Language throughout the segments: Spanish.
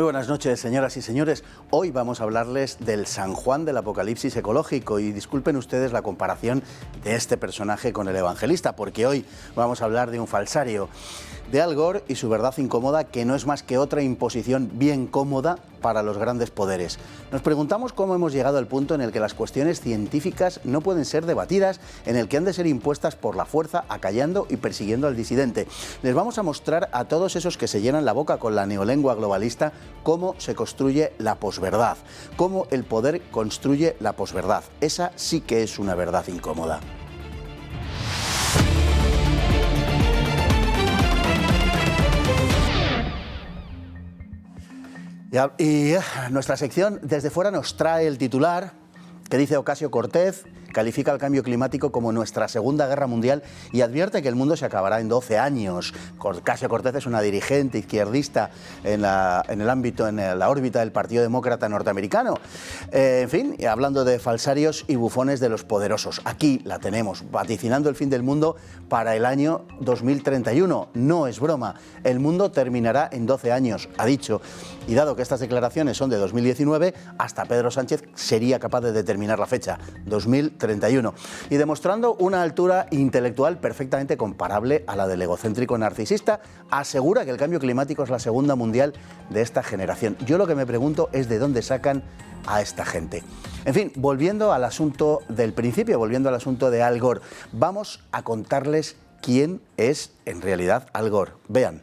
Muy buenas noches, señoras y señores. Hoy vamos a hablarles del San Juan del apocalipsis ecológico y disculpen ustedes la comparación de este personaje con el evangelista, porque hoy vamos a hablar de un falsario, de Al Gore y su verdad incómoda, que no es más que otra imposición bien cómoda para los grandes poderes. Nos preguntamos cómo hemos llegado al punto en el que las cuestiones científicas no pueden ser debatidas, en el que han de ser impuestas por la fuerza, acallando y persiguiendo al disidente. Les vamos a mostrar a todos esos que se llenan la boca con la neolengua globalista cómo se construye la posverdad, cómo el poder construye la posverdad. Esa sí que es una verdad incómoda. Y nuestra sección Desde Fuera nos trae el titular que dice: Ocasio-Cortez califica el cambio climático como nuestra segunda guerra mundial y advierte que el mundo se acabará en 12 años. Ocasio-Cortez es una dirigente izquierdista en la órbita del Partido Demócrata norteamericano. En fin, hablando de falsarios y bufones de los poderosos. Aquí la tenemos, vaticinando el fin del mundo para el año 2031. No es broma, el mundo terminará en 12 años, ha dicho. Y dado que estas declaraciones son de 2019, hasta Pedro Sánchez sería capaz de determinar la fecha, 2031. Y demostrando una altura intelectual perfectamente comparable a la del egocéntrico narcisista, asegura que el cambio climático es la segunda mundial de esta generación. Yo lo que me pregunto es de dónde sacan a esta gente. En fin, volviendo al asunto del principio, volviendo al asunto de Al Gore, vamos a contarles quién es en realidad Al Gore. Vean.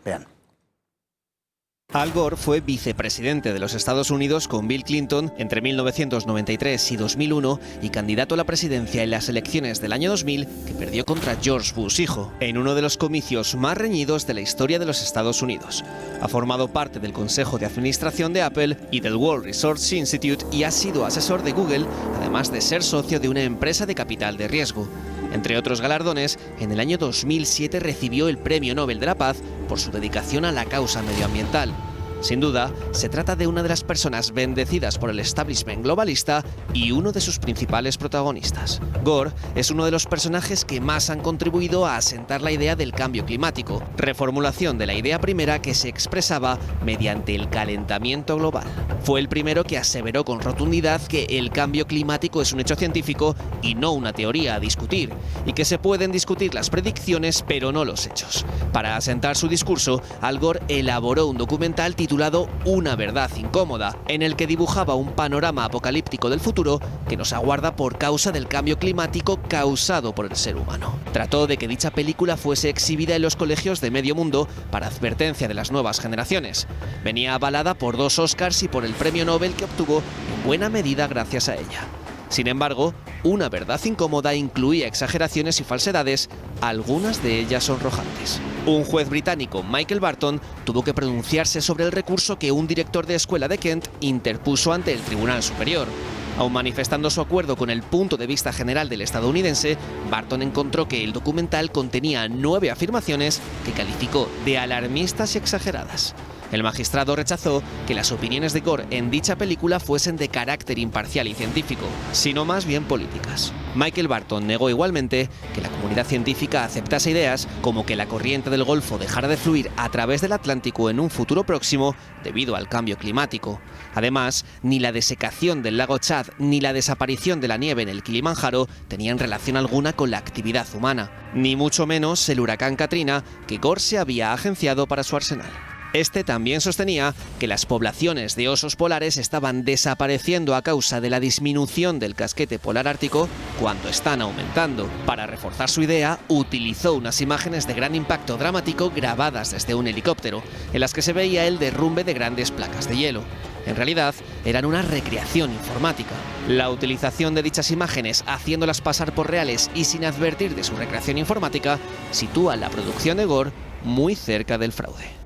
Al Gore fue vicepresidente de los Estados Unidos con Bill Clinton entre 1993 y 2001 y candidato a la presidencia en las elecciones del año 2000 que perdió contra George Bush hijo, en uno de los comicios más reñidos de la historia de los Estados Unidos. Ha formado parte del Consejo de Administración de Apple y del World Resource Institute y ha sido asesor de Google, además de ser socio de una empresa de capital de riesgo. Entre otros galardones, en el año 2007 recibió el Premio Nobel de la Paz por su dedicación a la causa medioambiental. Sin duda, se trata de una de las personas bendecidas por el establishment globalista y uno de sus principales protagonistas. Gore es uno de los personajes que más han contribuido a asentar la idea del cambio climático, reformulación de la idea primera que se expresaba mediante el calentamiento global. Fue el primero que aseveró con rotundidad que el cambio climático es un hecho científico y no una teoría a discutir, y que se pueden discutir las predicciones pero no los hechos. Para asentar su discurso, Al Gore elaboró un documental titulado Una verdad incómoda, en el que dibujaba un panorama apocalíptico del futuro que nos aguarda por causa del cambio climático causado por el ser humano. Trató de que dicha película fuese exhibida en los colegios de medio mundo para advertencia de las nuevas generaciones. Venía avalada por 2 Oscars y por el premio Nobel que obtuvo en buena medida gracias a ella. Sin embargo, Una verdad incómoda incluía exageraciones y falsedades, algunas de ellas sonrojantes. Un juez británico, Michael Barton, tuvo que pronunciarse sobre el recurso que un director de escuela de Kent interpuso ante el Tribunal Superior. Aun manifestando su acuerdo con el punto de vista general del estadounidense, Barton encontró que el documental contenía 9 afirmaciones que calificó de alarmistas y exageradas. El magistrado rechazó que las opiniones de Gore en dicha película fuesen de carácter imparcial y científico, sino más bien políticas. Michael Barton negó igualmente que la comunidad científica aceptase ideas como que la corriente del Golfo dejara de fluir a través del Atlántico en un futuro próximo debido al cambio climático. Además, ni la desecación del lago Chad ni la desaparición de la nieve en el Kilimanjaro tenían relación alguna con la actividad humana, ni mucho menos el huracán Katrina que Gore se había agenciado para su arsenal. Este también sostenía que las poblaciones de osos polares estaban desapareciendo a causa de la disminución del casquete polar ártico cuando están aumentando. Para reforzar su idea, utilizó unas imágenes de gran impacto dramático grabadas desde un helicóptero, en las que se veía el derrumbe de grandes placas de hielo. En realidad, eran una recreación informática. La utilización de dichas imágenes, haciéndolas pasar por reales y sin advertir de su recreación informática, sitúa la producción de Gore muy cerca del fraude.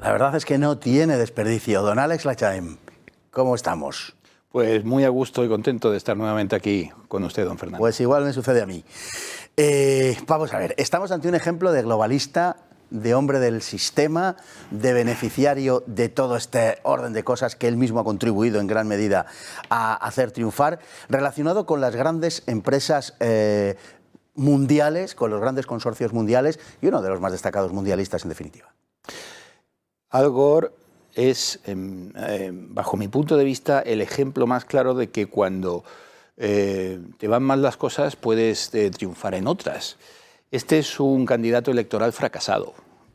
La verdad es que no tiene desperdicio. Don Alex Lachaim, ¿cómo estamos? Pues muy a gusto y contento de estar nuevamente aquí con usted, don Fernando. Pues igual me sucede a mí. Vamos a ver, estamos ante un ejemplo de globalista, de hombre del sistema, de beneficiario de todo este orden de cosas que él mismo ha contribuido en gran medida a hacer triunfar, relacionado con las grandes empresas mundiales, con los grandes consorcios mundiales y uno de los más destacados mundialistas en definitiva. Al Gore es, bajo mi punto de vista, el ejemplo más claro de que cuando te van mal las cosas puedes triunfar en otras. Este es un candidato electoral fracasado.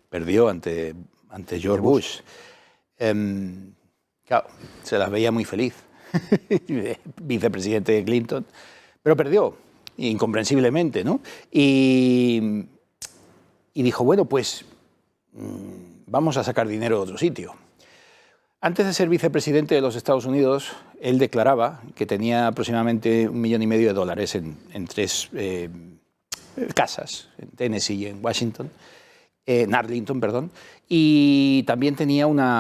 Perdió ante George Bush. Claro, se las veía muy feliz. Vicepresidente de Clinton. Pero perdió, incomprensiblemente, ¿no? Y dijo, bueno, pues vamos a sacar dinero de otro sitio. Antes de ser vicepresidente de los Estados Unidos, él declaraba que tenía aproximadamente $1,5 millones en 3 casas, en Tennessee y en Washington, en Arlington, perdón, y también tenía una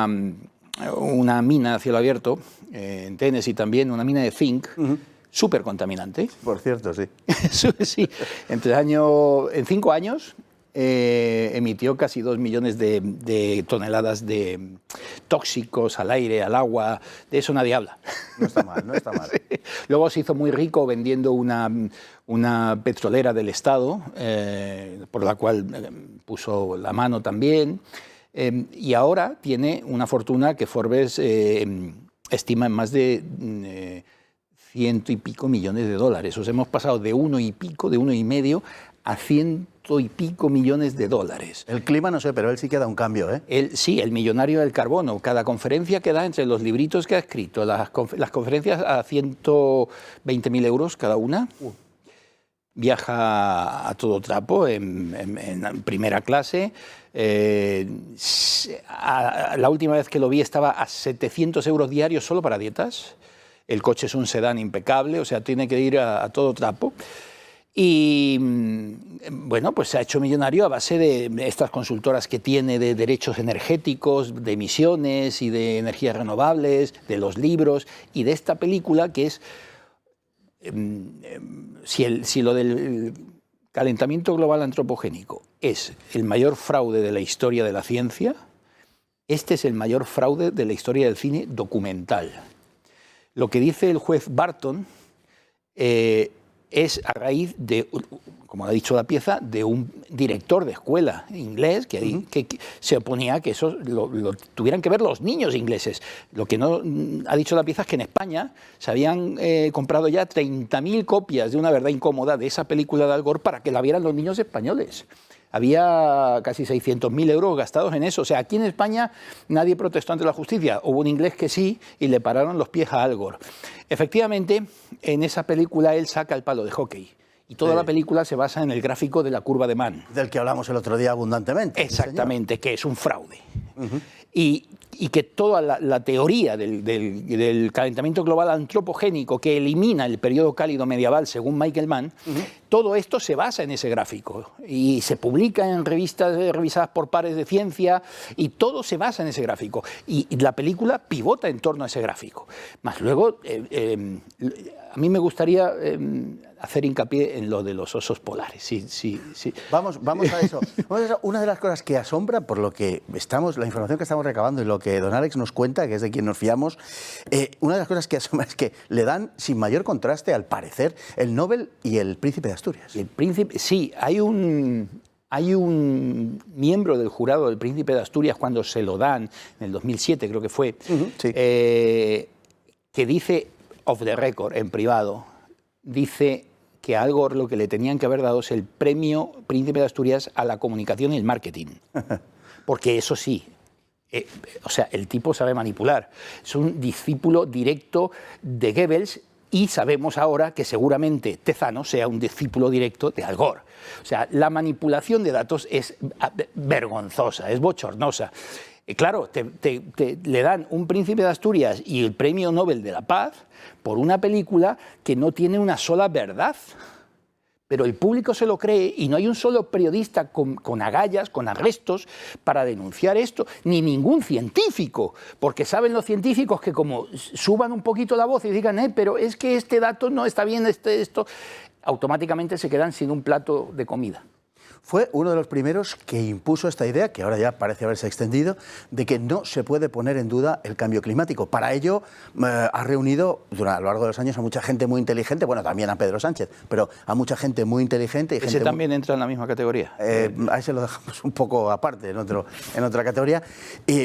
mina a cielo abierto, en Tennessee también, una mina de zinc, súper contaminante. Por cierto, sí. Sí, en 5 años emitió casi 2 millones de toneladas de tóxicos al aire, al agua. De eso nadie habla. No está mal, no está mal. Sí. Luego se hizo muy rico vendiendo una petrolera del Estado, por la cual puso la mano también. Y ahora tiene una fortuna que Forbes estima en más de 100 y pico millones de dólares. O sea, hemos pasado de 1 y pico, de 1,5 a 100 y pico millones de dólares. El clima no sé, pero él sí que da un cambio, ¿eh? Sí, el millonario del carbono. Cada conferencia que da, entre los libritos que ha escrito, las conferencias a 120.000 euros cada una. Viaja a todo trapo, en primera clase. La última vez que lo vi estaba a 700 euros diarios solo para dietas. El coche es un sedán impecable, o sea, tiene que ir a todo trapo. Y bueno, pues se ha hecho millonario a base de estas consultoras que tiene de derechos energéticos, de emisiones y de energías renovables, de los libros y de esta película que es, si lo del calentamiento global antropogénico es el mayor fraude de la historia de la ciencia, este es el mayor fraude de la historia del cine documental. Lo que dice el juez Barton es a raíz de, como ha dicho la pieza, de un director de escuela inglés que se oponía a que eso lo tuvieran que ver los niños ingleses. Lo que no ha dicho la pieza es que en España se habían comprado ya 30.000 copias de Una verdad incómoda de esa película de Al Gore para que la vieran los niños españoles. Había casi 600.000 euros gastados en eso. O sea, aquí en España nadie protestó ante la justicia. Hubo un inglés que sí y le pararon los pies a Al Gore. Efectivamente, en esa película él saca el palo de hockey. Y toda la película se basa en el gráfico de la curva de Mann. Del que hablamos el otro día abundantemente. Exactamente, que es un fraude. Y que toda la teoría del calentamiento global antropogénico que elimina el periodo cálido medieval, según Michael Mann, todo esto se basa en ese gráfico y se publica en revistas revisadas por pares de ciencia y todo se basa en ese gráfico. Y la película pivota en torno a ese gráfico. Más luego, a mí me gustaría hacer hincapié en lo de los osos polares. Sí. Vamos a eso. Una de las cosas que asombra, por lo que la información que estamos recabando y lo que don Alex nos cuenta, que es de quien nos fiamos, una de las cosas que asombra es que le dan sin mayor contraste, al parecer, el Nobel y el Príncipe de Asturias. El Príncipe, sí, hay un miembro del jurado del Príncipe de Asturias cuando se lo dan, en el 2007 creo que fue, sí. Que dice, off the record, en privado, dice que a Al Gore lo que le tenían que haber dado es el premio Príncipe de Asturias a la comunicación y el marketing. Porque eso sí, o sea, el tipo sabe manipular. Es un discípulo directo de Goebbels y sabemos ahora que seguramente Tezano sea un discípulo directo de Al Gore. O sea, la manipulación de datos es vergonzosa, es bochornosa. Claro, le dan un Príncipe de Asturias y el Premio Nobel de la Paz por una película que no tiene una sola verdad. Pero el público se lo cree y no hay un solo periodista con agallas, con arrestos para denunciar esto, ni ningún científico, porque saben los científicos que como suban un poquito la voz y digan, pero es que este dato no está bien, esto, automáticamente se quedan sin un plato de comida. Fue uno de los primeros que impuso esta idea, que ahora ya parece haberse extendido, de que no se puede poner en duda el cambio climático. Para ello ha reunido a lo largo de los años a mucha gente muy inteligente, bueno, también a Pedro Sánchez, pero a mucha gente muy inteligente. Y ¿Ese también entra en la misma categoría? A ese lo dejamos un poco aparte, en otra categoría,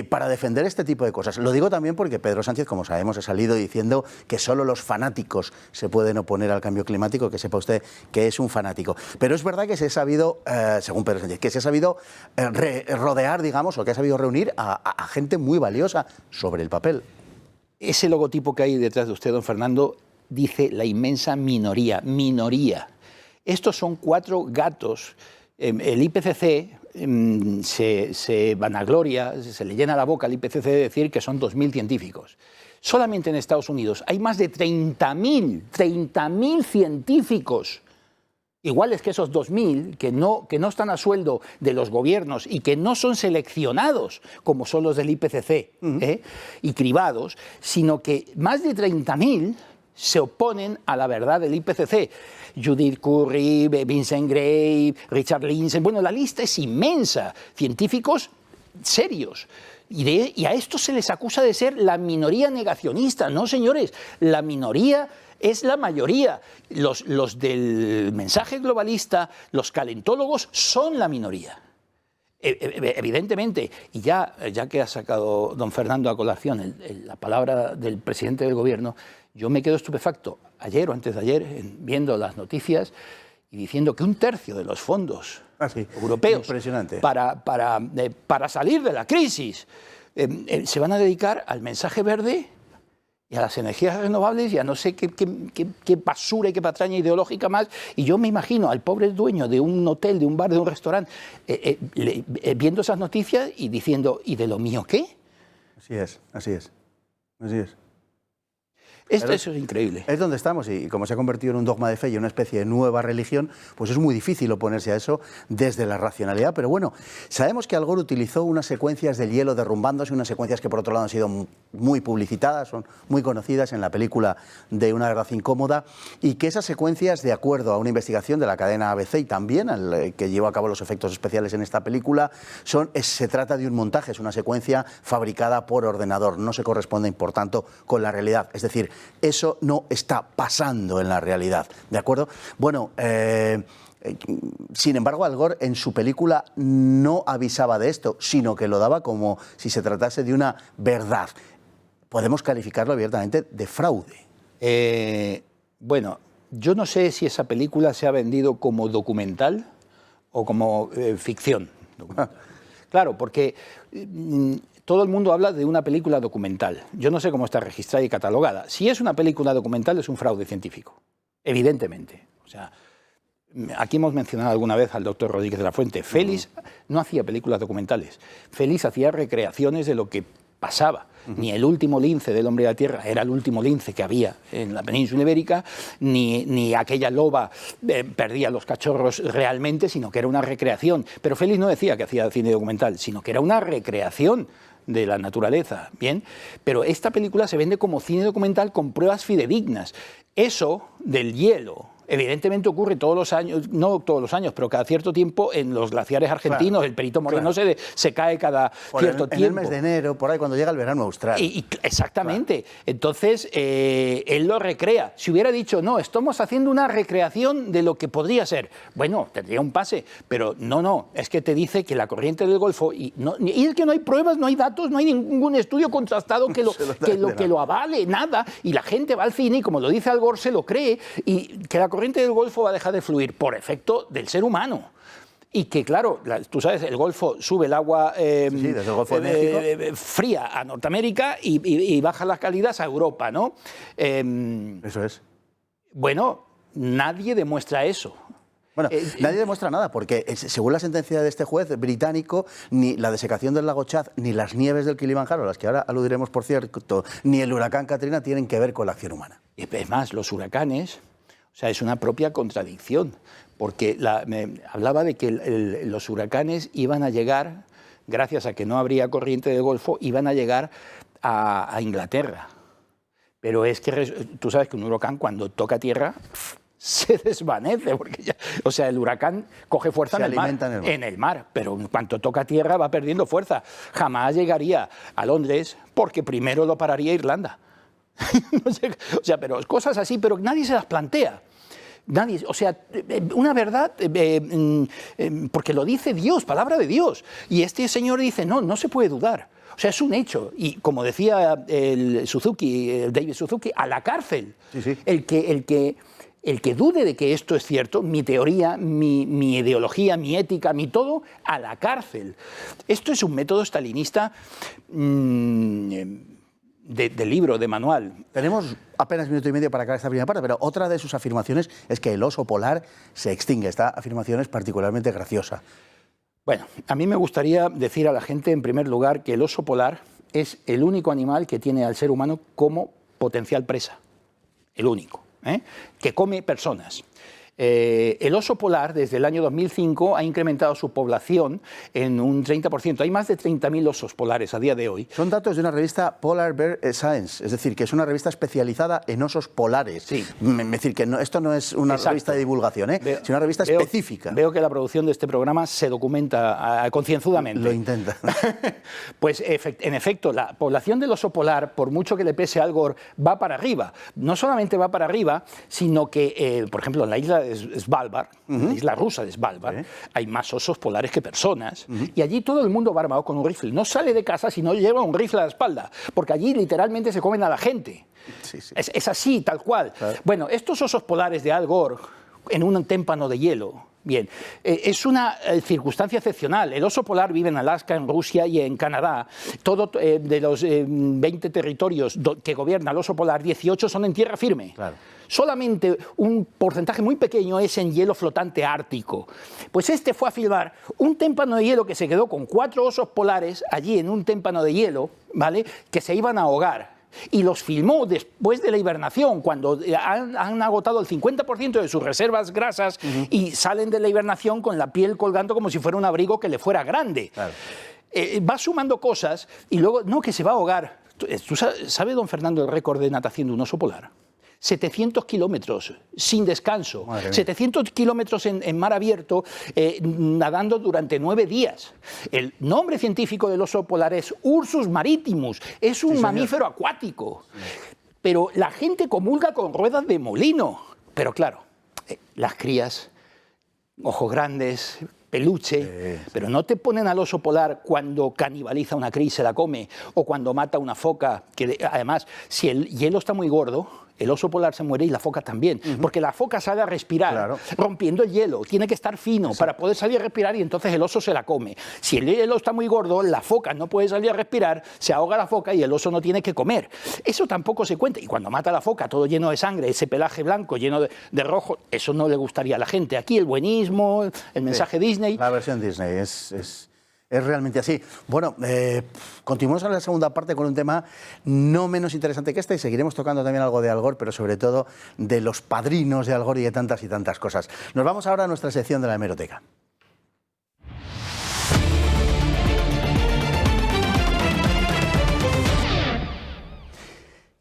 para defender este tipo de cosas. Lo digo también porque Pedro Sánchez, como sabemos, ha salido diciendo que solo los fanáticos se pueden oponer al cambio climático, que sepa usted que es un fanático. Pero es verdad que se ha sabido... según Pedro Sánchez, que se ha sabido rodear, digamos, o que ha sabido reunir a gente muy valiosa sobre el papel. Ese logotipo que hay detrás de usted, don Fernando, dice la inmensa minoría, minoría. Estos son 4 gatos. El IPCC se vanagloria, se le llena la boca al IPCC de decir que son 2.000 científicos. Solamente en Estados Unidos hay más de 30.000 científicos, iguales que esos 2.000 que no están a sueldo de los gobiernos y que no son seleccionados como son los del IPCC y cribados, sino que más de 30.000 se oponen a la verdad del IPCC. Judith Curry, Vincent Gray, Richard Lindzen, bueno, la lista es inmensa, científicos serios. Y a estos se les acusa de ser la minoría negacionista. No, señores, la minoría es la mayoría. Los del mensaje globalista, los calentólogos, son la minoría. Evidentemente, y ya que ha sacado don Fernando a colación la palabra del presidente del gobierno, yo me quedo estupefacto ayer o antes de ayer viendo las noticias y diciendo que 1/3 de los fondos europeos para salir de la crisis se van a dedicar al mensaje verde y a las energías renovables y a no sé qué basura y qué patraña ideológica más. Y yo me imagino al pobre dueño de un hotel, de un bar, de un restaurante, viendo esas noticias y diciendo, ¿y de lo mío qué? Así es, así es, así es. Eso es increíble. Es donde estamos y como se ha convertido en un dogma de fe y una especie de nueva religión, pues es muy difícil oponerse a eso desde la racionalidad. Pero bueno, sabemos que Al Gore utilizó unas secuencias del hielo derrumbándose, unas secuencias que por otro lado han sido muy publicitadas, son muy conocidas en la película de Una verdad incómoda, y que esas secuencias, de acuerdo a una investigación de la cadena ABC y también al que llevó a cabo los efectos especiales en esta película, se trata de un montaje, es una secuencia fabricada por ordenador, no se corresponden por tanto con la realidad. Es decir, eso no está pasando en la realidad, ¿de acuerdo? Bueno, sin embargo, Al Gore en su película no avisaba de esto, sino que lo daba como si se tratase de una verdad. Podemos calificarlo abiertamente de fraude. Bueno, yo no sé si esa película se ha vendido como documental o como ficción. Claro, porque todo el mundo habla de una película documental. Yo no sé cómo está registrada y catalogada. Si es una película documental, es un fraude científico, evidentemente. O sea, aquí hemos mencionado alguna vez al doctor Rodríguez de la Fuente. Félix no hacía películas documentales. Félix hacía recreaciones de lo que pasaba. Ni el último lince del hombre de la Tierra era el último lince que había en la península ibérica, ni aquella loba perdía los cachorros realmente, sino que era una recreación. Pero Félix no decía que hacía cine documental, sino que era una recreación de la naturaleza, ¿bien? Pero esta película se vende como cine documental con pruebas fidedignas. Eso del hielo evidentemente ocurre todos los años, no todos los años, pero cada cierto tiempo en los glaciares argentinos. Claro, el Perito Moreno se cae cada cierto tiempo. En el mes de enero, por ahí, cuando llega el verano austral. Exactamente. Claro. Entonces, él lo recrea. Si hubiera dicho, no, estamos haciendo una recreación de lo que podría ser, bueno, tendría un pase, pero no, es que te dice que la corriente del Golfo, y es que no hay pruebas, no hay datos, no hay ningún estudio contrastado que lo avale, nada, y la gente va al cine y, como lo dice Al Gore, se lo cree, y que la corriente del Golfo va a dejar de fluir por efecto del ser humano. Y que, claro, tú sabes, el Golfo sube el agua desde el Golfo de México, fría a Norteamérica y baja las cálidas a Europa, ¿no? Eso es. Bueno, nadie demuestra eso. Bueno, nadie demuestra nada, porque según la sentencia de este juez británico, ni la desecación del lago Chad, ni las nieves del Kilimanjaro, a las que ahora aludiremos, por cierto, ni el huracán Katrina tienen que ver con la acción humana. Es más, los huracanes, o sea, es una propia contradicción, porque me hablaba de que los huracanes iban a llegar, gracias a que no habría corriente del Golfo, iban a llegar a Inglaterra. Pero es que tú sabes que un huracán, cuando toca tierra, se desvanece, porque ya, o sea, el huracán coge fuerza Se en el mar, alimenta en el mar, pero en cuanto toca tierra va perdiendo fuerza. Jamás llegaría a Londres porque primero lo pararía Irlanda. O sea, pero cosas así, pero nadie se las plantea. Nadie, o sea, una verdad, porque lo dice Dios, palabra de Dios. Y este señor dice, no se puede dudar. O sea, es un hecho. Y como decía David Suzuki, a la cárcel. Sí. El que dude de que esto es cierto, mi teoría, mi ideología, mi ética, mi todo, a la cárcel. Esto es un método stalinista de libro, de manual. Tenemos apenas minuto y medio para acabar esta primera parte, pero otra de sus afirmaciones es que el oso polar se extingue. Esta afirmación es particularmente graciosa. Bueno, a mí me gustaría decir a la gente, en primer lugar, que el oso polar es el único animal que tiene al ser humano como potencial presa. El único, que come personas. El oso polar, desde el año 2005, ha incrementado su población en un 30%. Hay más de 30.000 osos polares a día de hoy. Son datos de una revista Polar Bear Science, es decir, que es una revista especializada en osos polares. Sí. Es decir, que esto no es una revista de divulgación, sino una revista específica. Veo que la producción de este programa se documenta concienzudamente. Lo intenta. Pues, en efecto, la población del oso polar, por mucho que le pese a Al Gore, va para arriba. No solamente va para arriba, sino que, por ejemplo, en la isla de Svalbard, la isla rusa de Svalbard, hay más osos polares que personas, y allí todo el mundo va armado con un rifle. No sale de casa si no lleva un rifle a la espalda, porque allí literalmente se comen a la gente. Sí. Es así, tal cual. Claro. Bueno, estos osos polares de Al Gore, en un témpano de hielo, bien, es una circunstancia excepcional. El oso polar vive en Alaska, en Rusia y en Canadá. Todo de los 20 territorios que gobierna el oso polar, 18 son en tierra firme. Claro. Solamente un porcentaje muy pequeño es en hielo flotante ártico. Pues este fue a filmar un témpano de hielo que se quedó con 4 osos polares allí en un témpano de hielo, ¿vale?, que se iban a ahogar. Y los filmó después de la hibernación, cuando han agotado el 50% de sus reservas grasas y salen de la hibernación con la piel colgando como si fuera un abrigo que le fuera grande. Claro. Va sumando cosas y luego, no, que se va a ahogar. ¿Tú sabe, don Fernando, el récord de natación de un oso polar? 700 kilómetros sin descanso, 700 kilómetros en mar abierto, nadando durante 9 días. El nombre científico del oso polar es Ursus maritimus, es un mamífero acuático. Pero la gente comulga con ruedas de molino. Pero claro, las crías, ojos grandes, peluche, pero no te ponen al oso polar cuando canibaliza una cría y se la come, o cuando mata una foca, que además, si el hielo está muy gordo, el oso polar se muere y la foca también, porque la foca sale a respirar, rompiendo el hielo, tiene que estar fino para poder salir a respirar y entonces el oso se la come. Si el hielo está muy gordo, la foca no puede salir a respirar, se ahoga la foca y el oso no tiene que comer. Eso tampoco se cuenta. Y cuando mata a la foca, todo lleno de sangre, ese pelaje blanco lleno de rojo, eso no le gustaría a la gente. Aquí el buenismo, el mensaje Disney. La versión Disney es realmente así. Bueno, continuamos en la segunda parte con un tema no menos interesante que este y seguiremos tocando también algo de Al Gore, pero sobre todo de los padrinos de Al Gore y de tantas y tantas cosas. Nos vamos ahora a nuestra sección de la hemeroteca.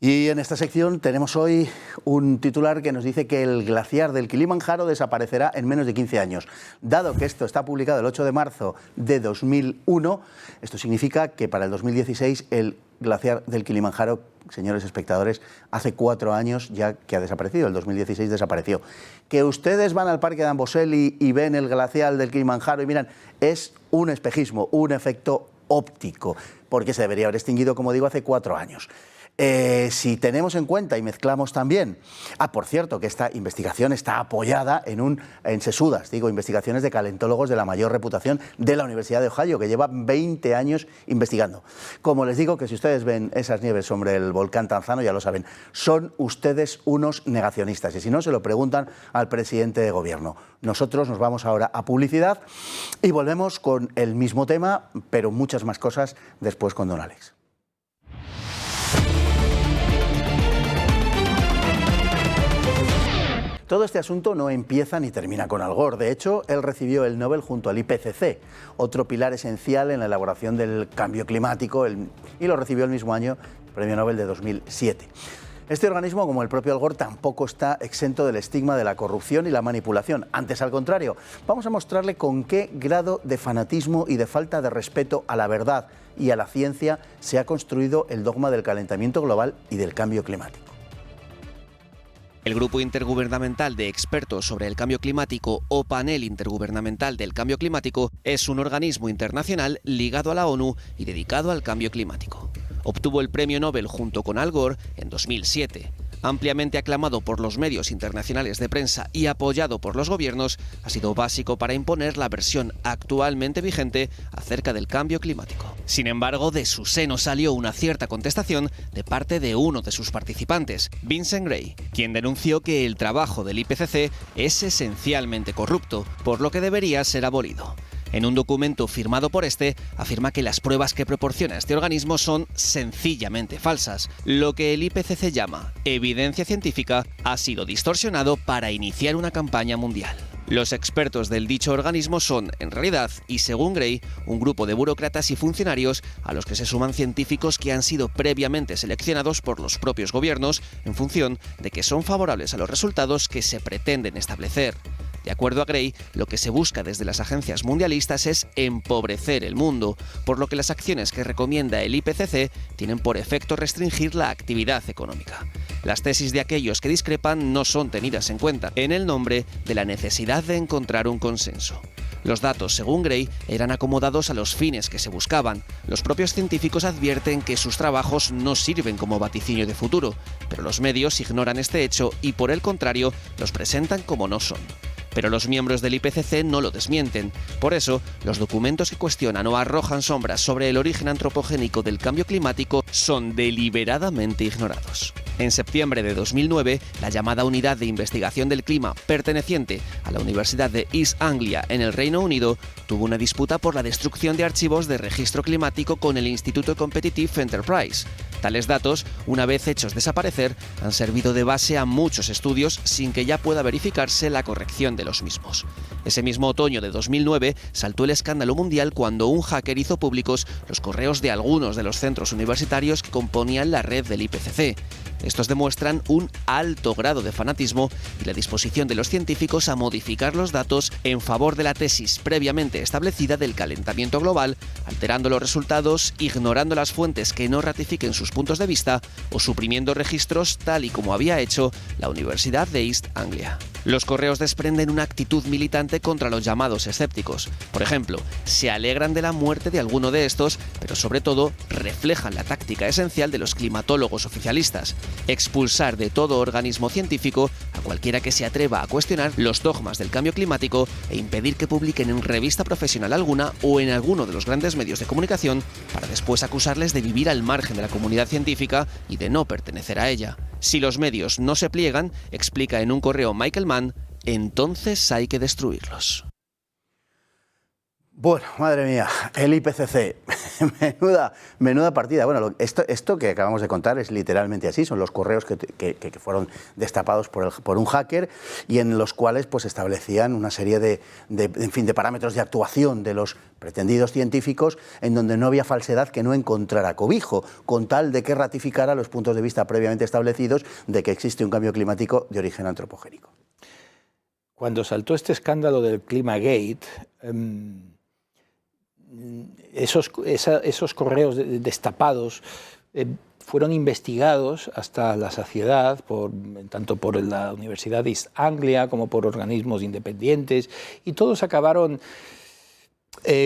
Y en esta sección tenemos hoy un titular que nos dice que el glaciar del Kilimanjaro desaparecerá en menos de 15 años. Dado que esto está publicado el 8 de marzo de 2001, esto significa que para el 2016 el glaciar del Kilimanjaro, señores espectadores, hace 4 años ya que ha desaparecido, el 2016 desapareció. Que ustedes van al parque de Amboseli y ven el glaciar del Kilimanjaro y miran, es un espejismo, un efecto óptico, porque se debería haber extinguido, como digo, hace 4 años. Si tenemos en cuenta y mezclamos también, por cierto, que esta investigación está apoyada en sesudas, digo, investigaciones de calentólogos de la mayor reputación de la Universidad de Ohio, que lleva 20 años investigando. Como les digo, que si ustedes ven esas nieves sobre el volcán Tanzano, ya lo saben, son ustedes unos negacionistas. Y si no, se lo preguntan al presidente de gobierno. Nosotros nos vamos ahora a publicidad y volvemos con el mismo tema, pero muchas más cosas después con don Alex. Todo este asunto no empieza ni termina con Al Gore. De hecho, él recibió el Nobel junto al IPCC, otro pilar esencial en la elaboración del cambio climático, y lo recibió el mismo año, el Premio Nobel de 2007. Este organismo, como el propio Al Gore, tampoco está exento del estigma de la corrupción y la manipulación. Antes, al contrario, vamos a mostrarle con qué grado de fanatismo y de falta de respeto a la verdad y a la ciencia se ha construido el dogma del calentamiento global y del cambio climático. El Grupo Intergubernamental de Expertos sobre el Cambio Climático o Panel Intergubernamental del Cambio Climático es un organismo internacional ligado a la ONU y dedicado al cambio climático. Obtuvo el premio Nobel junto con Al Gore en 2007. Ampliamente aclamado por los medios internacionales de prensa y apoyado por los gobiernos, ha sido básico para imponer la versión actualmente vigente acerca del cambio climático. Sin embargo, de su seno salió una cierta contestación de parte de uno de sus participantes, Vincent Gray, quien denunció que el trabajo del IPCC es esencialmente corrupto, por lo que debería ser abolido. En un documento firmado por este, afirma que las pruebas que proporciona este organismo son sencillamente falsas. Lo que el IPCC llama evidencia científica ha sido distorsionado para iniciar una campaña mundial. Los expertos del dicho organismo son, en realidad, y según Gray, un grupo de burócratas y funcionarios a los que se suman científicos que han sido previamente seleccionados por los propios gobiernos en función de que son favorables a los resultados que se pretenden establecer. De acuerdo a Gray, lo que se busca desde las agencias mundialistas es empobrecer el mundo, por lo que las acciones que recomienda el IPCC tienen por efecto restringir la actividad económica. Las tesis de aquellos que discrepan no son tenidas en cuenta, en el nombre de la necesidad de encontrar un consenso. Los datos, según Gray, eran acomodados a los fines que se buscaban. Los propios científicos advierten que sus trabajos no sirven como vaticinio de futuro, pero los medios ignoran este hecho y, por el contrario, los presentan como no son. Pero los miembros del IPCC no lo desmienten. Por eso, los documentos que cuestionan o arrojan sombras sobre el origen antropogénico del cambio climático son deliberadamente ignorados. En septiembre de 2009, la llamada Unidad de Investigación del Clima, perteneciente a la Universidad de East Anglia en el Reino Unido, tuvo una disputa por la destrucción de archivos de registro climático con el Instituto Competitive Enterprise. Tales datos, una vez hechos desaparecer, han servido de base a muchos estudios sin que ya pueda verificarse la corrección de los mismos. Ese mismo otoño de 2009 saltó el escándalo mundial cuando un hacker hizo públicos los correos de algunos de los centros universitarios que componían la red del IPCC. Estos demuestran un alto grado de fanatismo y la disposición de los científicos a modificar los datos en favor de la tesis previamente establecida del calentamiento global, alterando los resultados, ignorando las fuentes que no ratifiquen sus puntos de vista o suprimiendo registros tal y como había hecho la Universidad de East Anglia. Los correos desprenden una actitud militante contra los llamados escépticos. Por ejemplo, se alegran de la muerte de alguno de estos, pero sobre todo reflejan la táctica esencial de los climatólogos oficialistas: expulsar de todo organismo científico a cualquiera que se atreva a cuestionar los dogmas del cambio climático e impedir que publiquen en revista profesional alguna o en alguno de los grandes medios de comunicación, para después acusarles de vivir al margen de la comunidad científica y de no pertenecer a ella. Si los medios no se pliegan, explica en un correo Michael Mann, entonces hay que destruirlos. Bueno, madre mía, el IPCC, menuda partida. Bueno, esto que acabamos de contar es literalmente así, son los correos que fueron destapados por un hacker y en los cuales pues establecían una serie de parámetros de actuación de los pretendidos científicos en donde no había falsedad que no encontrara cobijo, con tal de que ratificara los puntos de vista previamente establecidos de que existe un cambio climático de origen antropogénico. Cuando saltó este escándalo del Climagate, esos correos destapados fueron investigados hasta la saciedad, tanto por la Universidad de East Anglia como por organismos independientes, y todos acabaron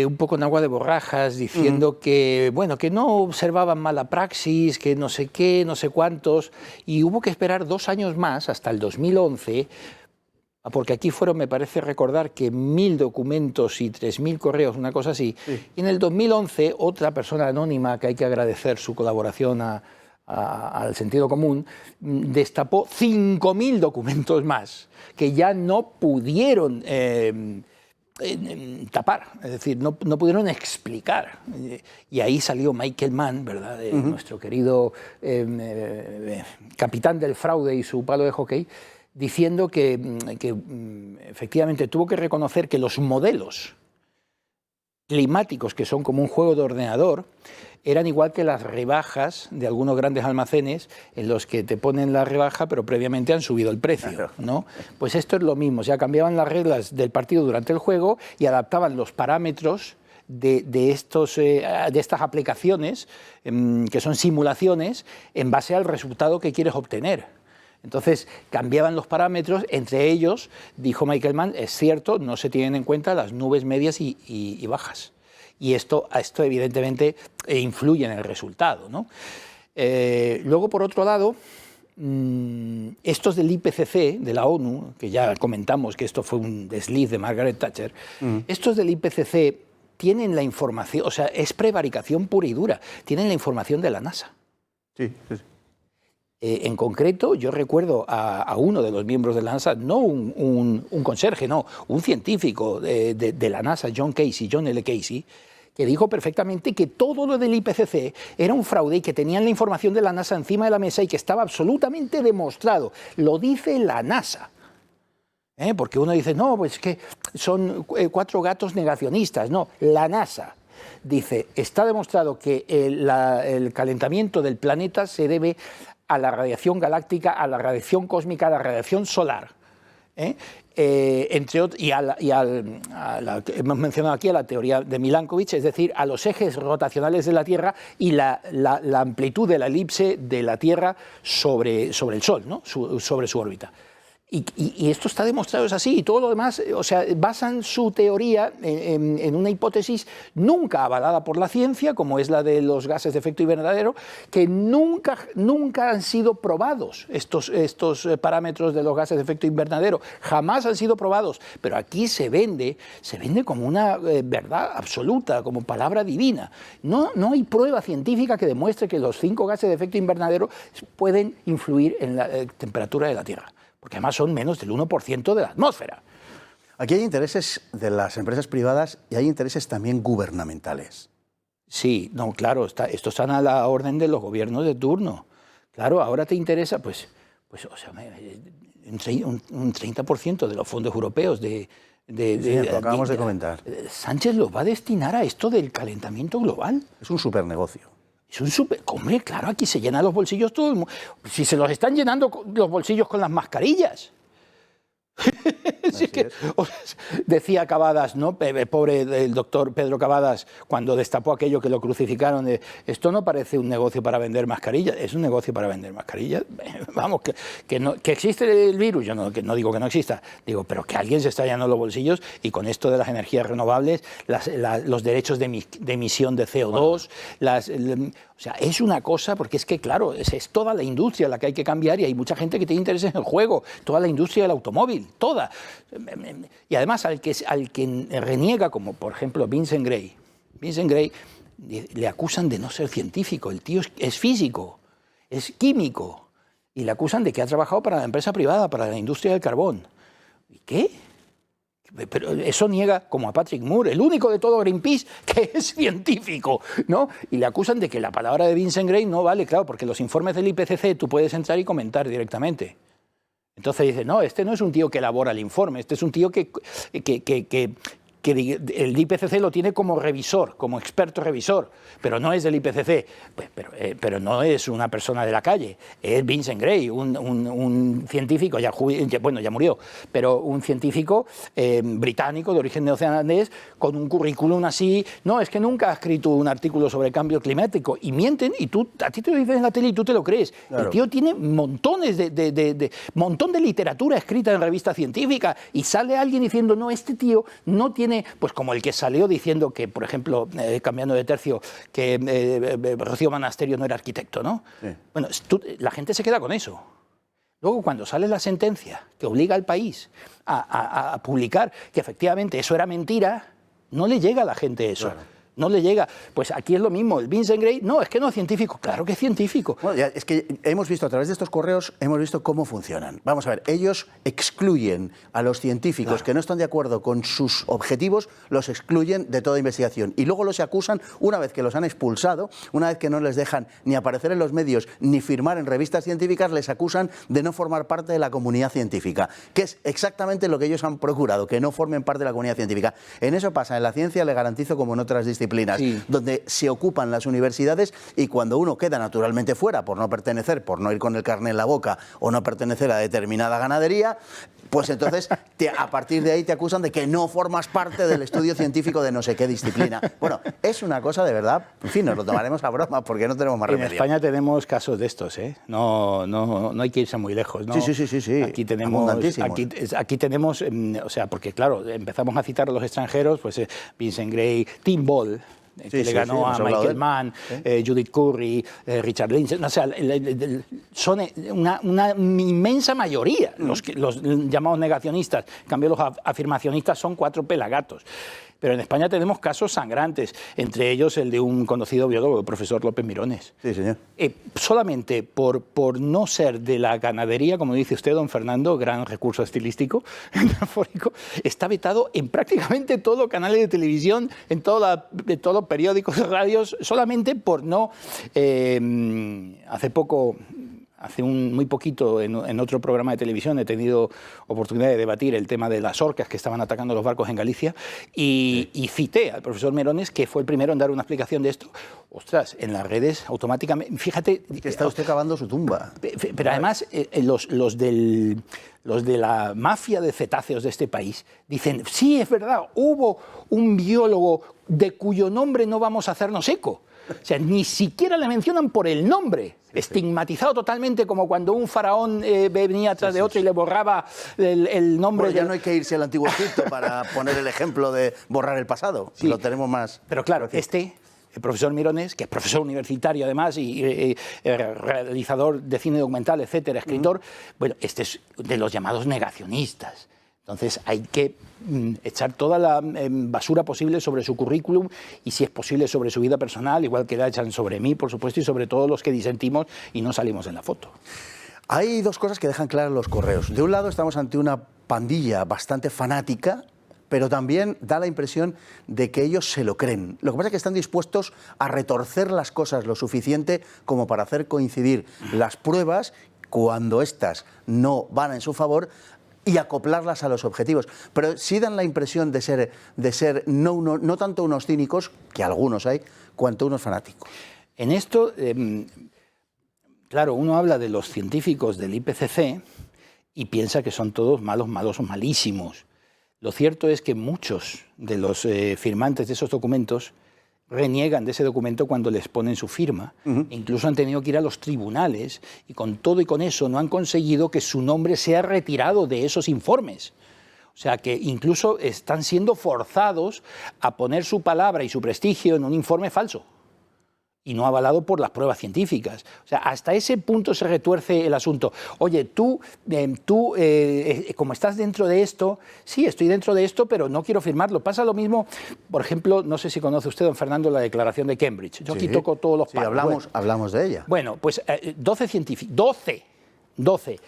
un poco en agua de borrajas, diciendo que no observaban mala praxis, que no sé qué, no sé cuántos, y hubo que esperar 2 años más, hasta el 2011, porque aquí fueron, me parece recordar, que 1.000 documentos y 3.000 correos, una cosa así. Sí. Y en el 2011, otra persona anónima, que hay que agradecer su colaboración al sentido común, destapó 5.000 documentos más, que ya no pudieron tapar, es decir, no pudieron explicar. Y ahí salió Michael Mann, ¿verdad? Nuestro querido capitán del fraude y su palo de hockey, diciendo que efectivamente tuvo que reconocer que los modelos climáticos, que son como un juego de ordenador, eran igual que las rebajas de algunos grandes almacenes en los que te ponen la rebaja, pero previamente han subido el precio, ¿no? Pues esto es lo mismo, o sea, cambiaban las reglas del partido durante el juego y adaptaban los parámetros de estas aplicaciones, que son simulaciones, en base al resultado que quieres obtener. Entonces cambiaban los parámetros, entre ellos, dijo Michael Mann, es cierto, no se tienen en cuenta las nubes medias y bajas. Y esto evidentemente influye en el resultado, ¿no? Luego, por otro lado, estos del IPCC, de la ONU, que ya comentamos que esto fue un desliz de Margaret Thatcher, estos del IPCC tienen la información, o sea, es prevaricación pura y dura, tienen la información de la NASA. Sí, sí. En concreto, yo recuerdo a uno de los miembros de la NASA, no un conserje, no, un científico de la NASA, John L. Casey, que dijo perfectamente que todo lo del IPCC era un fraude y que tenían la información de la NASA encima de la mesa y que estaba absolutamente demostrado. Lo dice la NASA. Porque uno dice, no, pues que son 4 gatos negacionistas. No, la NASA dice, está demostrado que el calentamiento del planeta se debe a la radiación galáctica, a la radiación cósmica, a la radiación solar. Entre otros, hemos mencionado aquí a la teoría de Milankovitch, es decir, a los ejes rotacionales de la Tierra y la amplitud de la elipse de la Tierra sobre el Sol, ¿no? Sobre su órbita. Y esto está demostrado, es así, y todo lo demás, o sea, basan su teoría en una hipótesis nunca avalada por la ciencia, como es la de los gases de efecto invernadero, que nunca han sido probados, estos parámetros de los gases de efecto invernadero, jamás han sido probados, pero aquí se vende como una verdad absoluta, como palabra divina. No hay prueba científica que demuestre que los 5 gases de efecto invernadero pueden influir en la temperatura de la Tierra, porque además son menos del 1% de la atmósfera. Aquí hay intereses de las empresas privadas y hay intereses también gubernamentales. Sí, no, claro, esto está a la orden de los gobiernos de turno. Claro, ahora te interesa, pues o sea, un 30% de los fondos europeos Sí, lo acabamos de comentar. Sánchez los va a destinar a esto del calentamiento global. Es un supernegocio. Es un hombre, claro, aquí se llenan los bolsillos todo el mundo. Si se los están llenando los bolsillos con las mascarillas. Sí que, decía Cavadas, ¿no? Pobre el doctor Pedro Cavadas, cuando destapó aquello que lo crucificaron, esto no parece un negocio para vender mascarillas, es un negocio para vender mascarillas. Vamos, que existe el virus, yo no digo que no exista, digo, pero que alguien se está llenando los bolsillos y con esto de las energías renovables, los derechos de emisión de CO2, o sea, es una cosa, porque es que, claro, es toda la industria la que hay que cambiar y hay mucha gente que tiene interés en el juego, toda la industria del automóvil, toda. Y además al que reniega, como por ejemplo Vincent Gray, le acusan de no ser científico, el tío es físico, es químico, y le acusan de que ha trabajado para la empresa privada, para la industria del carbón. ¿Y qué? Pero eso niega, como a Patrick Moore, el único de todo Greenpeace que es científico, ¿no? Y le acusan de que la palabra de Vincent Gray no vale, claro, porque los informes del IPCC tú puedes entrar y comentar directamente. Entonces dice, no, este no es un tío que elabora el informe, este es un tío que el IPCC lo tiene como revisor, como experto revisor, pero no es del IPCC, pero no es una persona de la calle, es Vincent Gray, un científico, ya murió, pero un científico británico de origen neozelandés con un currículum así, no, es que nunca ha escrito un artículo sobre cambio climático, y mienten, y a ti te lo dicen en la tele y tú te lo crees. Claro. El tío tiene montones montón de literatura escrita en revistas científicas, y sale alguien diciendo, no, este tío no tiene, pues como el que salió diciendo que, por ejemplo, cambiando de tercio, que Rocío Monasterio no era arquitecto, ¿no? Sí. Bueno, la gente se queda con eso. Luego, cuando sale la sentencia que obliga al país a publicar que efectivamente eso era mentira, no le llega a la gente eso. Claro. No le llega. Pues aquí es lo mismo. El Vincent Gray, no, es que no es científico. Claro que es científico. Bueno, ya, es que hemos visto a través de estos correos, hemos visto cómo funcionan. Vamos a ver, ellos excluyen a los científicos que no están de acuerdo con sus objetivos, los excluyen de toda investigación. Y luego los acusan, una vez que los han expulsado, una vez que no les dejan ni aparecer en los medios ni firmar en revistas científicas, les acusan de no formar parte de la comunidad científica, que es exactamente lo que ellos han procurado, que no formen parte de la comunidad científica. En eso pasa, en la ciencia le garantizo como en otras disciplinas, donde se ocupan las universidades y cuando uno queda naturalmente fuera por no pertenecer, por no ir con el carné en la boca o no pertenecer a determinada ganadería, pues entonces a partir de ahí te acusan de que no formas parte del estudio científico de no sé qué disciplina. Bueno, es una cosa de verdad, en fin, nos lo tomaremos a broma porque no tenemos más remedio. En España tenemos casos de estos, ¿eh? No hay que irse muy lejos, ¿no? Sí. Aquí tenemos, o sea, porque claro, empezamos a citar a los extranjeros, pues Vincent Gray, Tim Ball, que le ganó a Michael Mann, Judith Curry, Richard Lynch, o sea, son una inmensa mayoría los llamados negacionistas. En cambio, los afirmacionistas son 4 pelagatos. Pero en España tenemos casos sangrantes, entre ellos el de un conocido biólogo, el profesor López Mirones. Sí, señor. Solamente por no ser de la ganadería, como dice usted, don Fernando, gran recurso estilístico, metafórico, está vetado en prácticamente todos los canales de televisión, en todos los periódicos, radios, solamente por no... Hace muy poquito, en otro programa de televisión, he tenido oportunidad de debatir el tema de las orcas que estaban atacando los barcos en Galicia y cité al profesor Mirones, que fue el primero en dar una explicación de esto. Ostras, en las redes automáticamente... Fíjate... Que está usted cavando su tumba. Pero además, los de la mafia de cetáceos de este país dicen, sí, es verdad, hubo un biólogo de cuyo nombre no vamos a hacernos eco. O sea, ni siquiera le mencionan por el nombre, estigmatizado totalmente, como cuando un faraón venía atrás de otro y le borraba el nombre. Bueno, ya no hay que irse al antiguo Egipto para poner el ejemplo de borrar el pasado. Sí. Lo tenemos más... Pero claro, el profesor Mirones, que es profesor universitario además y realizador de cine documental, etcétera, escritor, bueno, este es de los llamados negacionistas. Entonces hay que echar toda la basura posible sobre su currículum y, si es posible, sobre su vida personal, igual que la echan sobre mí, por supuesto, y sobre todos los que disentimos y no salimos en la foto. Hay 2 cosas que dejan claras los correos. De un lado estamos ante una pandilla bastante fanática, pero también da la impresión de que ellos se lo creen. Lo que pasa es que están dispuestos a retorcer las cosas lo suficiente como para hacer coincidir las pruebas cuando éstas no van en su favor y acoplarlas a los objetivos. Pero sí dan la impresión de ser no tanto unos cínicos, que algunos hay, cuanto unos fanáticos. En esto, claro, uno habla de los científicos del IPCC y piensa que son todos malos o malísimos. Lo cierto es que muchos de los firmantes de esos documentos reniegan de ese documento cuando les ponen su firma. Incluso han tenido que ir a los tribunales y con todo y con eso no han conseguido que su nombre sea retirado de esos informes. O sea que incluso están siendo forzados a poner su palabra y su prestigio en un informe falso y no avalado por las pruebas científicas. O sea, hasta ese punto se retuerce el asunto. Oye, tú como estás dentro de esto, sí, estoy dentro de esto, pero no quiero firmarlo. Pasa lo mismo, por ejemplo, no sé si conoce usted, don Fernando, la Declaración de Cambridge. Yo aquí toco todos los palos. Hablamos de ella. Bueno, pues 12 científicos, 12.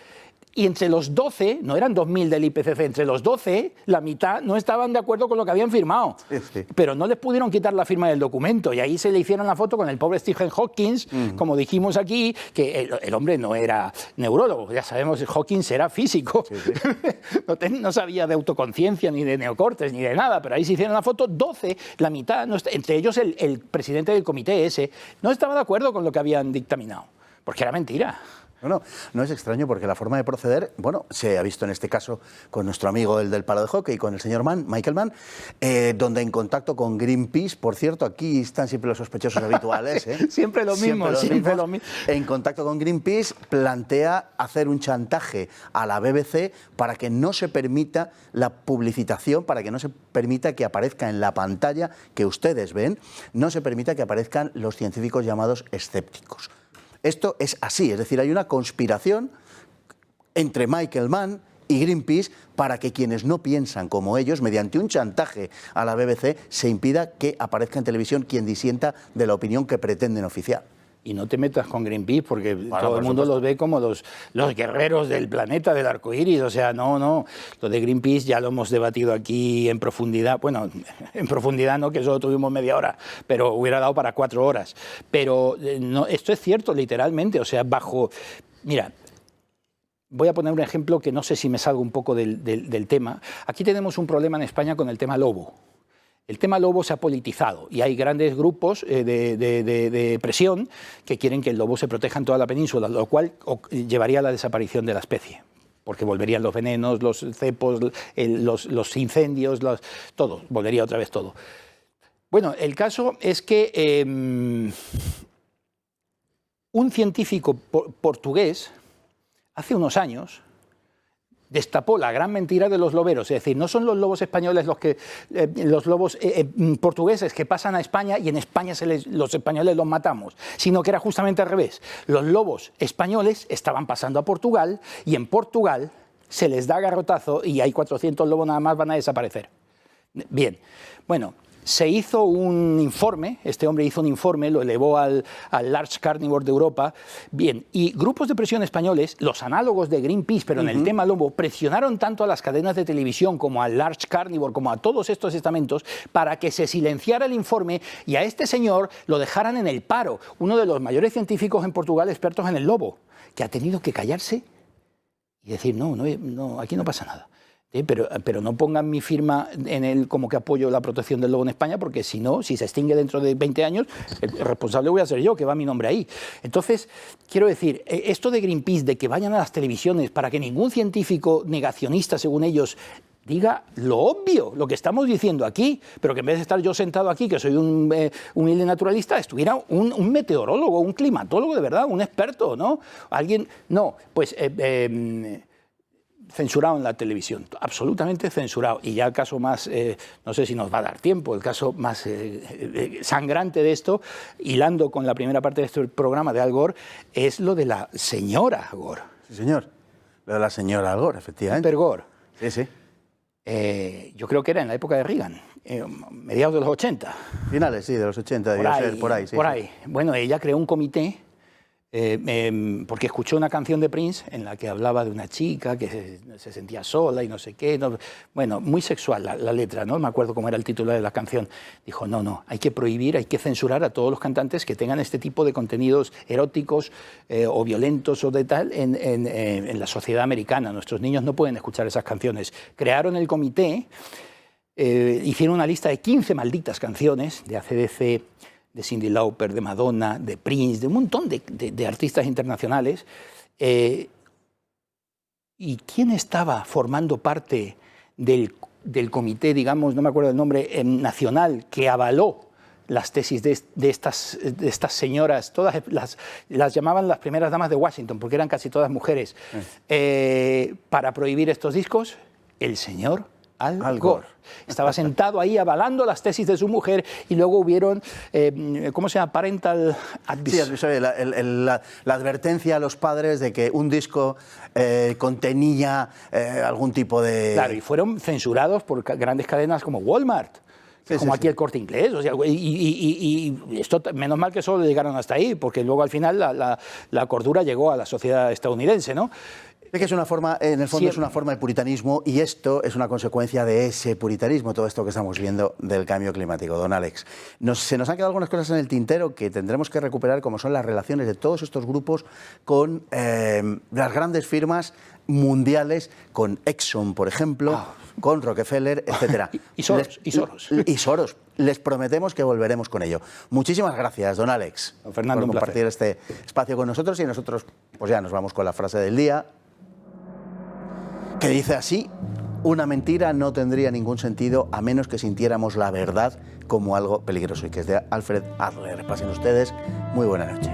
Y entre los 12, no eran 2.000 del IPCC, entre los 12, la mitad no estaban de acuerdo con lo que habían firmado. Sí. Pero no les pudieron quitar la firma del documento. Y ahí se le hicieron la foto con el pobre Stephen Hawking, como dijimos aquí, que el hombre no era neurólogo. Ya sabemos, Hawking era físico. Sí. No sabía de autoconciencia, ni de neocortes, ni de nada. Pero ahí se hicieron la foto, 12, la mitad, entre ellos el presidente del comité ese, no estaba de acuerdo con lo que habían dictaminado. Porque era mentira. No es extraño porque la forma de proceder, bueno, se ha visto en este caso con nuestro amigo el del palo de hockey, con el señor Michael Mann, donde en contacto con Greenpeace, por cierto, aquí están siempre los sospechosos habituales. Siempre lo mismo. En contacto con Greenpeace plantea hacer un chantaje a la BBC para que no se permita la publicitación, para que no se permita que aparezca en la pantalla que ustedes ven, no se permita que aparezcan los científicos llamados escépticos. Esto es así, es decir, hay una conspiración entre Michael Mann y Greenpeace para que quienes no piensan como ellos, mediante un chantaje a la BBC, se impida que aparezca en televisión quien disienta de la opinión que pretenden oficiar. Y no te metas con Greenpeace porque todo el mundo los ve como los guerreros del planeta, del arco iris. O sea, no. Lo de Greenpeace ya lo hemos debatido aquí en profundidad. Bueno, en profundidad no, que solo tuvimos media hora, pero hubiera dado para 4 horas. Pero no, esto es cierto, literalmente. O sea, Mira, voy a poner un ejemplo que no sé si me salgo un poco del tema. Aquí tenemos un problema en España con el tema lobo. El tema lobo se ha politizado y hay grandes grupos de presión que quieren que el lobo se proteja en toda la península, lo cual llevaría a la desaparición de la especie, porque volverían los venenos, los cepos, los incendios, todo, volvería otra vez todo. Bueno, el caso es que un científico portugués, hace unos años, destapó la gran mentira de los loberos, es decir, no son los lobos españoles los lobos portugueses que pasan a España y en España los españoles los matamos, sino que era justamente al revés. Los lobos españoles estaban pasando a Portugal y en Portugal se les da garrotazo y hay 400 lobos nada más, van a desaparecer. Bien, bueno, se hizo un informe, este hombre hizo un informe, lo elevó al Large Carnivore de Europa, bien, y grupos de presión españoles, los análogos de Greenpeace, pero en el tema lobo, presionaron tanto a las cadenas de televisión como al Large Carnivore, como a todos estos estamentos, para que se silenciara el informe y a este señor lo dejaran en el paro, uno de los mayores científicos en Portugal expertos en el lobo, que ha tenido que callarse y decir, no, aquí no pasa nada. Pero no pongan mi firma en él como que apoyo la protección del lobo en España, porque si no, si se extingue dentro de 20 años, el responsable voy a ser yo, que va mi nombre ahí. Entonces, quiero decir, esto de Greenpeace, de que vayan a las televisiones para que ningún científico negacionista, según ellos, diga lo obvio, lo que estamos diciendo aquí, pero que en vez de estar yo sentado aquí, que soy un humilde naturalista, estuviera un meteorólogo, un climatólogo de verdad, un experto, ¿no? Alguien, no, pues... censurado en la televisión, absolutamente censurado. Y ya el caso más, no sé si nos va a dar tiempo, el caso más sangrante de esto, hilando con la primera parte de este programa de Al Gore, es lo de la señora Gore. Sí, señor. Lo de la señora Al Gore, efectivamente. Piper Gore. Sí, sí. Yo creo que era en la época de Reagan, mediados de los 80. Finales, sí, de los 80, debió ser por ahí. Sí, por ahí. Bueno, ella creó un comité porque escuchó una canción de Prince en la que hablaba de una chica que se sentía sola y no sé qué. Bueno, muy sexual la letra, ¿no? Me acuerdo cómo era el título de la canción. Dijo, no, hay que prohibir, hay que censurar a todos los cantantes que tengan este tipo de contenidos eróticos o violentos o de tal en la sociedad americana. Nuestros niños no pueden escuchar esas canciones. Crearon el comité, hicieron una lista de 15 malditas canciones de AC/DC, de Cyndi Lauper, de Madonna, de Prince, de un montón de artistas internacionales. ¿Y quién estaba formando parte del comité, digamos, no me acuerdo el nombre, nacional, que avaló las tesis de estas señoras? Todas las llamaban las primeras damas de Washington, porque eran casi todas mujeres, para prohibir estos discos. El señor Al Gore. Estaba sentado ahí avalando las tesis de su mujer y luego hubieron, ¿cómo se llama? Parental advice. Sí, la advertencia a los padres de que un disco contenía algún tipo de... Claro, y fueron censurados por grandes cadenas como Walmart. Como aquí el Corte Inglés, o sea, y esto, menos mal que solo llegaron hasta ahí, porque luego al final la cordura llegó a la sociedad estadounidense, ¿no? Es que es una forma, en el fondo es una forma del puritanismo y esto es una consecuencia de ese puritanismo, todo esto que estamos viendo del cambio climático. Don Alex, se nos han quedado algunas cosas en el tintero que tendremos que recuperar, como son las relaciones de todos estos grupos con las grandes firmas mundiales, con Exxon, por ejemplo, con Rockefeller, etc. Y Soros. Y Soros. Les prometemos que volveremos con ello. Muchísimas gracias, don Alex, don Fernando, por compartir este espacio con nosotros, y nosotros pues ya nos vamos con la frase del día, que dice así: una mentira no tendría ningún sentido a menos que sintiéramos la verdad como algo peligroso, y que es de Alfred Adler. Pasen ustedes muy buena noche.